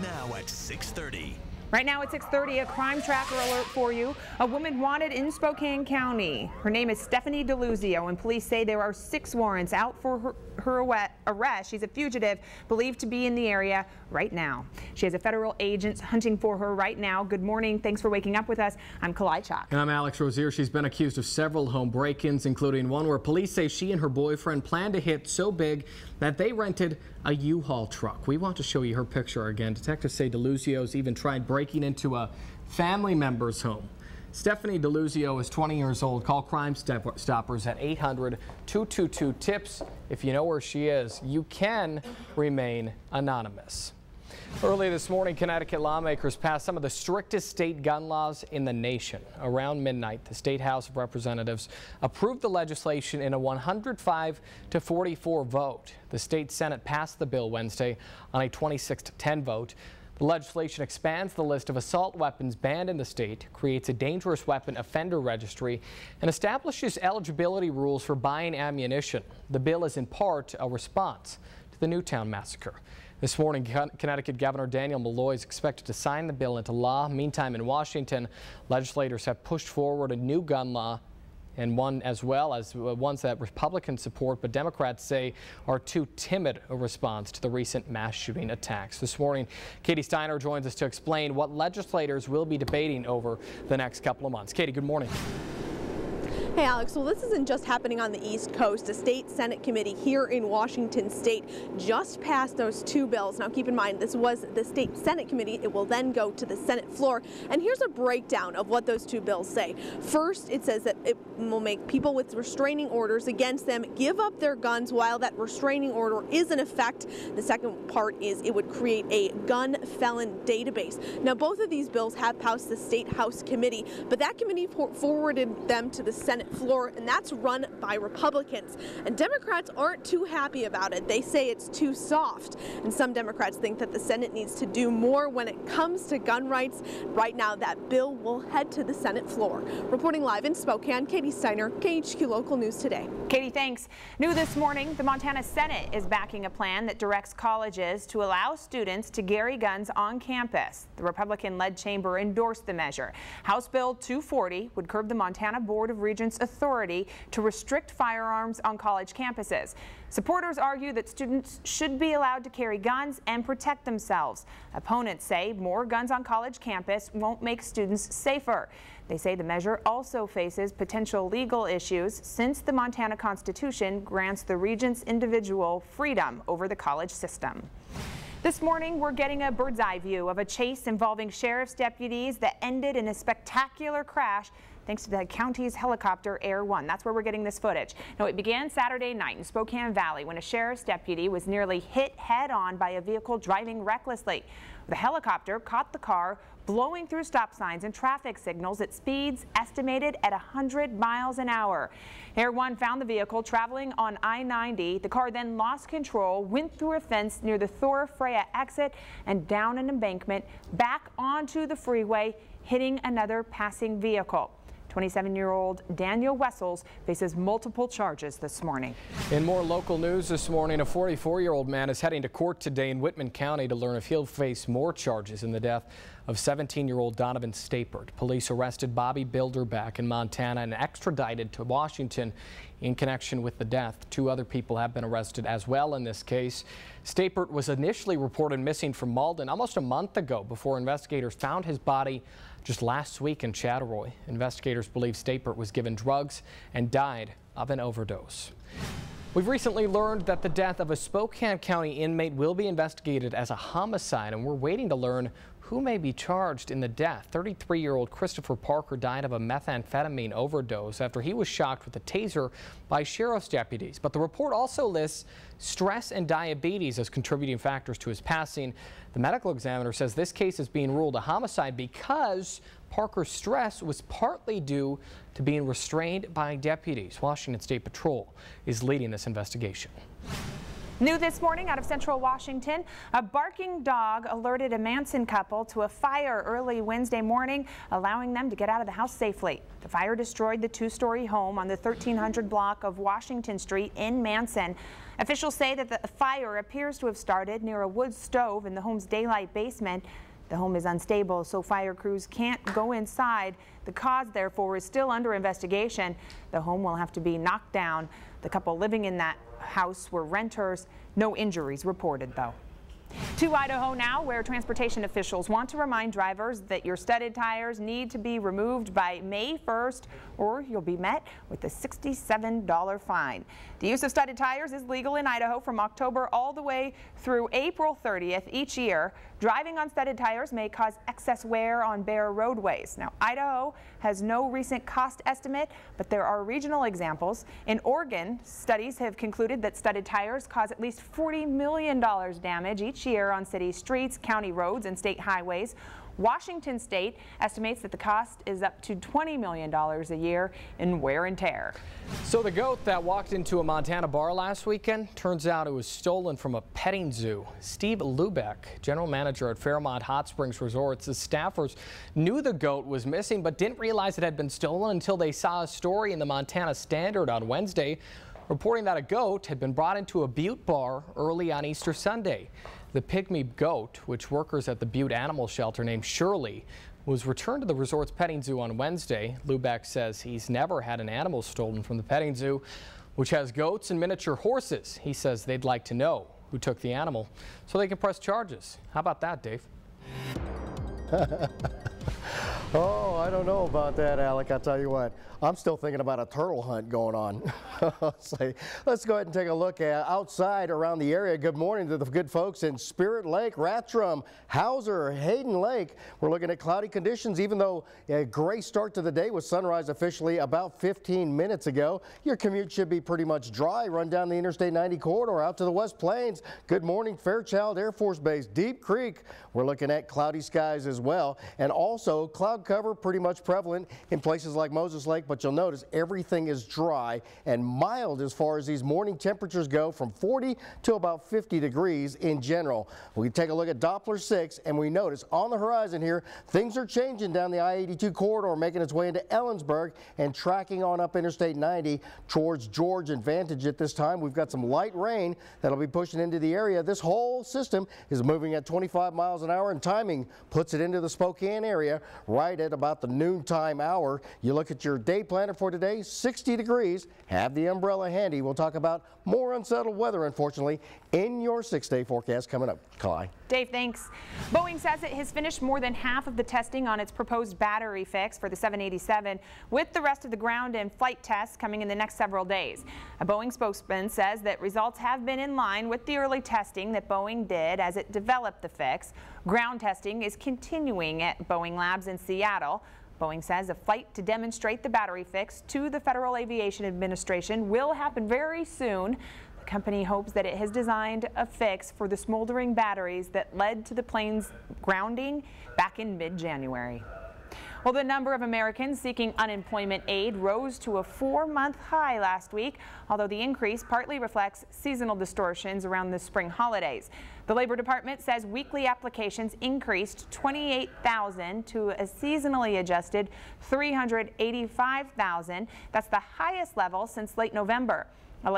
now at 6:30. Right now at 6:30, a crime tracker alert for you. A woman wanted in Spokane County. Her name is Stephanie DeLuzio, and police say there are 6 warrants out for her arrest. She's a fugitive believed to be in the area right now. She has a federal agent hunting for her right now. Good morning. Thanks for waking up with us. I'm Kalai Chalk. And I'm Alex Rozier. She's been accused of several home break-ins, including one where police say she and her boyfriend planned to hit so big that they rented a U-Haul truck. We want to show you her picture again. Detectives say DeLuzio's even tried breaking into a family member's home. Stephanie DeLuzio is 20 years old. Call Crime Stoppers at 800-222-TIPS. If you know where she is, you can remain anonymous. Early this morning, Connecticut lawmakers passed some of the strictest state gun laws in the nation. Around midnight, the State House of Representatives approved the legislation in a 105-44 vote. The state Senate passed the bill Wednesday on a 26-10 vote. The legislation expands the list of assault weapons banned in the state, creates a dangerous weapon offender registry, and establishes eligibility rules for buying ammunition. The bill is in part a response to the Newtown massacre. This morning, Connecticut Governor Daniel Malloy is expected to sign the bill into law. Meantime, in Washington, legislators have pushed forward a new gun law, and one as well as ones that Republicans support, but Democrats say are too timid a response to the recent mass shooting attacks. This morning, Katie Steiner joins us to explain what legislators will be debating over the next couple of months. Katie, good morning. Hey Alex, well this isn't just happening on the East Coast. A state Senate committee here in Washington state just passed those 2 bills. Now keep in mind this was the state Senate committee. It will then go to the Senate floor. And here's a breakdown of what those 2 bills say. First, it says that it will make people with restraining orders against them give up their guns while that restraining order is in effect. The second part is it would create a gun felon database. Now both of these bills have passed the State House committee, but that committee forwarded them to the Senate floor, and that's run by Republicans. And Democrats aren't too happy about it. They say it's too soft. And some Democrats think that the Senate needs to do more when it comes to gun rights. Right now, that bill will head to the Senate floor. Reporting live in Spokane, Katie Steiner, KHQ Local News Today. Katie, thanks. New this morning, the Montana Senate is backing a plan that directs colleges to allow students to carry guns on campus. The Republican-led chamber endorsed the measure. House Bill 240 would curb the Montana Board of Regents' authority to restrict firearms on college campuses. Supporters argue that students should be allowed to carry guns and protect themselves. Opponents say more guns on college campus won't make students safer. They say the measure also faces potential legal issues since the Montana Constitution grants the regents individual freedom over the college system. This morning, we're getting a bird's eye view of a chase involving sheriff's deputies that ended in a spectacular crash thanks to the county's helicopter Air 1. That's where we're getting this footage. Now, it began Saturday night in Spokane Valley when a sheriff's deputy was nearly hit head-on by a vehicle driving recklessly. The helicopter caught the car blowing through stop signs and traffic signals at speeds estimated at 100 miles an hour. Air 1 found the vehicle traveling on I-90. The car then lost control, went through a fence near the Thor Freya exit and down an embankment back onto the freeway, hitting another passing vehicle. 27-year-old Daniel Wessels faces multiple charges this morning. In more local news this morning, a 44-year-old man is heading to court today in Whitman County to learn if he'll face more charges in the death of 17-year-old Donovan Stapert. Police arrested Bobby Bilderback in Montana and extradited to Washington in connection with the death. 2 other people have been arrested as well in this case. Stapert was initially reported missing from Malden almost a month ago before investigators found his body just last week in Chattaroy. Investigators believe Stapert was given drugs and died of an overdose. We've recently learned that the death of a Spokane County inmate will be investigated as a homicide, and we're waiting to learn who may be charged in the death. 33-year-old Christopher Parker died of a methamphetamine overdose after he was shocked with a taser by sheriff's deputies. But the report also lists stress and diabetes as contributing factors to his passing. The medical examiner says this case is being ruled a homicide because Parker's stress was partly due to being restrained by deputies. Washington State Patrol is leading this investigation. New this morning out of central Washington, a barking dog alerted a Manson couple to a fire early Wednesday morning, allowing them to get out of the house safely. The fire destroyed the two-story home on the 1300 block of Washington Street in Manson. Officials say that the fire appears to have started near a wood stove in the home's daylight basement. The home is unstable, so fire crews can't go inside. The cause, therefore, is still under investigation. The home will have to be knocked down. The couple living in that house were renters. No injuries reported, though. To Idaho now, where transportation officials want to remind drivers that your studded tires need to be removed by May 1st, or you'll be met with a $67 fine. The use of studded tires is legal in Idaho from October all the way through April 30th each year. Driving on studded tires may cause excess wear on bare roadways. Now, Idaho has no recent cost estimate, but there are regional examples. In Oregon, studies have concluded that studded tires cause at least $40 million damage each year on city streets, county roads, and state highways. Washington State estimates that the cost is up to $20 million a year in wear and tear. So the goat that walked into a Montana bar last weekend, turns out it was stolen from a petting zoo. Steve Lubeck, general manager at Fairmont Hot Springs Resort, says staffers knew the goat was missing but didn't realize it had been stolen until they saw a story in the Montana Standard on Wednesday reporting that a goat had been brought into a Butte bar early on Easter Sunday. The pygmy goat, which workers at the Butte Animal Shelter named Shirley, was returned to the resort's petting zoo on Wednesday. Lubeck says he's never had an animal stolen from the petting zoo, which has goats and miniature horses. He says they'd like to know who took the animal so they can press charges. How about that, Dave? Oh, I don't know about that, Alec. I'll tell you what, I'm still thinking about a turtle hunt going on. Let's go ahead and take a look at outside around the area. Good morning to the good folks in Spirit Lake, Rathdrum, Hauser, Hayden Lake. We're looking at cloudy conditions, even though a gray start to the day with sunrise officially about 15 minutes ago. Your commute should be pretty much dry. Run down the Interstate 90 corridor out to the West Plains. Good morning, Fairchild Air Force Base, Deep Creek. We're looking at cloudy skies as well, and also cloud cover pretty much prevalent in places like Moses Lake, but you'll notice everything is dry and mild as far as these morning temperatures go, from 40 to about 50 degrees in general. We take a look at Doppler 6 and we notice on the horizon here things are changing down the I-82 corridor, making its way into Ellensburg and tracking on up Interstate 90 towards George and Vantage. At this time we've got some light rain that'll be pushing into the area. This whole system is moving at 25 miles an hour, and timing puts it into the Spokane area right at about the noontime hour. You look at your day planner for today, 60 degrees. Have the umbrella handy. We'll talk about more unsettled weather, unfortunately, in your 6-day forecast coming up. Clyde. Dave, thanks. Boeing says it has finished more than half of the testing on its proposed battery fix for the 787, with the rest of the ground and flight tests coming in the next several days. A Boeing spokesman says that results have been in line with the early testing that Boeing did as it developed the fix. Ground testing is continuing at Boeing Labs in Seattle. Boeing says a flight to demonstrate the battery fix to the Federal Aviation Administration will happen very soon. The company hopes that it has designed a fix for the smoldering batteries that led to the plane's grounding back in mid-January. Well, the number of Americans seeking unemployment aid rose to a 4-month high last week, although the increase partly reflects seasonal distortions around the spring holidays. The Labor Department says weekly applications increased 28,000 to a seasonally adjusted 385,000. That's the highest level since late November. A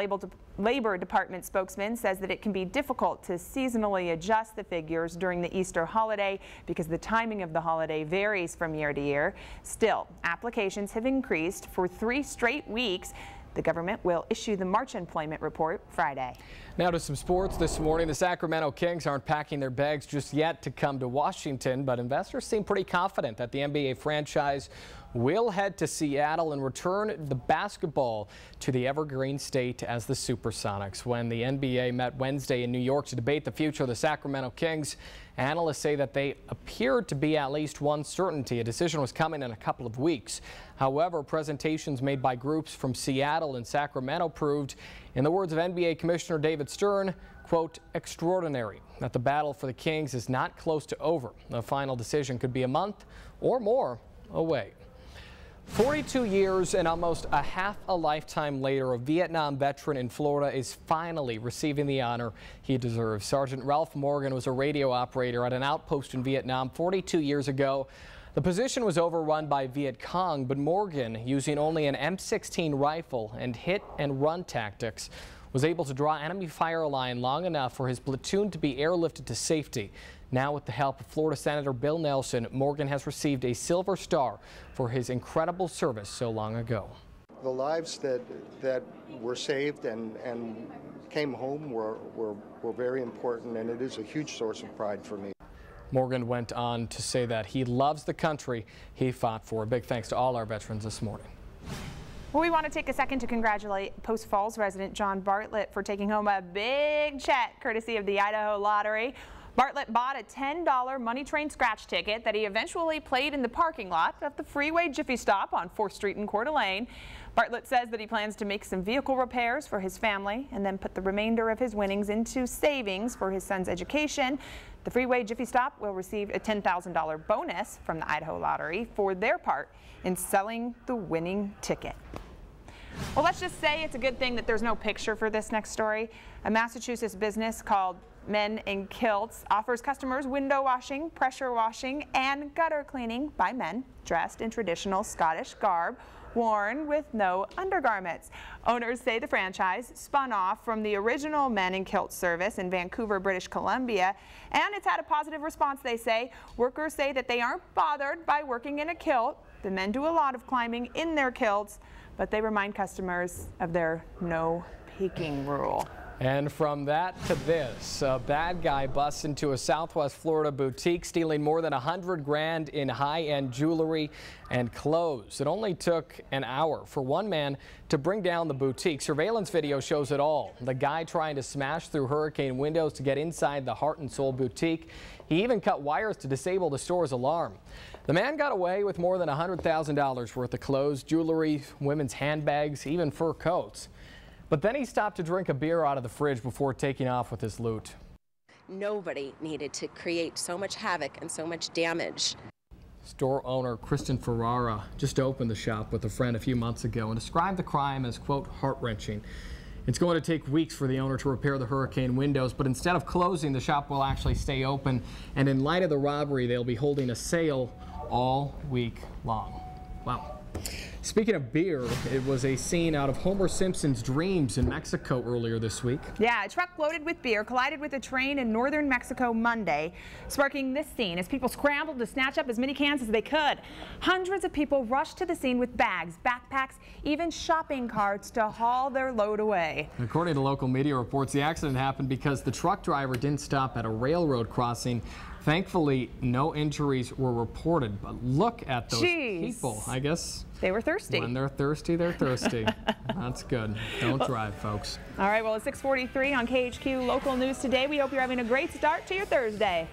Labor Department spokesman says that it can be difficult to seasonally adjust the figures during the Easter holiday because the timing of the holiday varies from year to year. Still, applications have increased for 3 straight weeks. The government will issue the March employment report Friday. Now to some sports this morning. The Sacramento Kings aren't packing their bags just yet to come to Washington, but investors seem pretty confident that the NBA franchise will head to Seattle and return the basketball to the Evergreen State as the Supersonics. When the NBA met Wednesday in New York to debate the future of the Sacramento Kings, analysts say that they appeared to be at least one certainty. A decision was coming in a couple of weeks. However, presentations made by groups from Seattle and Sacramento proved, in the words of NBA Commissioner David Stern, quote, extraordinary, that the battle for the Kings is not close to over. The final decision could be a month or more away. 42 years and almost a half a lifetime later, a Vietnam veteran in Florida is finally receiving the honor he deserves. Sergeant Ralph Morgan was a radio operator at an outpost in Vietnam 42 years ago. The position was overrun by Viet Cong, but Morgan, using only an M16 rifle and hit and run tactics, was able to draw enemy fire line long enough for his platoon to be airlifted to safety. Now, with the help of Florida Senator Bill Nelson, Morgan has received a Silver Star for his incredible service so long ago. The lives that were saved and came home were very important, and it is a huge source of pride for me. Morgan went on to say that he loves the country he fought for. A big thanks to all our veterans this morning. Well, we want to take a second to congratulate Post Falls resident John Bartlett for taking home a big check courtesy of the Idaho Lottery. Bartlett bought a $10 Money Train scratch ticket that he eventually played in the parking lot of the Freeway Jiffy Stop on 4th Street in Coeur d'Alene. Bartlett says that he plans to make some vehicle repairs for his family and then put the remainder of his winnings into savings for his son's education. The Freeway Jiffy Stop will receive a $10,000 bonus from the Idaho Lottery for their part in selling the winning ticket. Well, let's just say it's a good thing that there's no picture for this next story. A Massachusetts business called Men in Kilts offers customers window washing, pressure washing, and gutter cleaning by men dressed in traditional Scottish garb, worn with no undergarments. Owners say the franchise spun off from the original Men in Kilts service in Vancouver, British Columbia, and it's had a positive response, they say. Workers say that they aren't bothered by working in a kilt. The men do a lot of climbing in their kilts, but they remind customers of their no peeking rule. And from that to this, a bad guy busts into a Southwest Florida boutique, stealing more than $100 grand in high-end jewelry and clothes. It only took an hour for one man to bring down the boutique. Surveillance video shows it all. The guy trying to smash through hurricane windows to get inside the Heart and Soul boutique. He even cut wires to disable the store's alarm. The man got away with more than $100,000 worth of clothes, jewelry, women's handbags, even fur coats. But then he stopped to drink a beer out of the fridge before taking off with his loot. Nobody needed to create so much havoc and so much damage. Store owner Kristen Ferrara just opened the shop with a friend a few months ago and described the crime as, quote, heart-wrenching. It's going to take weeks for the owner to repair the hurricane windows, but instead of closing, the shop will actually stay open. And in light of the robbery, they'll be holding a sale all week long. Wow. Speaking of beer, it was a scene out of Homer Simpson's Dreams in Mexico earlier this week. Yeah, a truck loaded with beer collided with a train in northern Mexico Monday, sparking this scene as people scrambled to snatch up as many cans as they could. Hundreds of people rushed to the scene with bags, backpacks, even shopping carts to haul their load away. According to local media reports, the accident happened because the truck driver didn't stop at a railroad crossing. Thankfully, no injuries were reported, but look at those people. I guess they were thirsty. When they're thirsty, they're thirsty. That's good. Don't drive, folks. All right, well, it's 6:43 on KHQ Local News Today. We hope you're having a great start to your Thursday.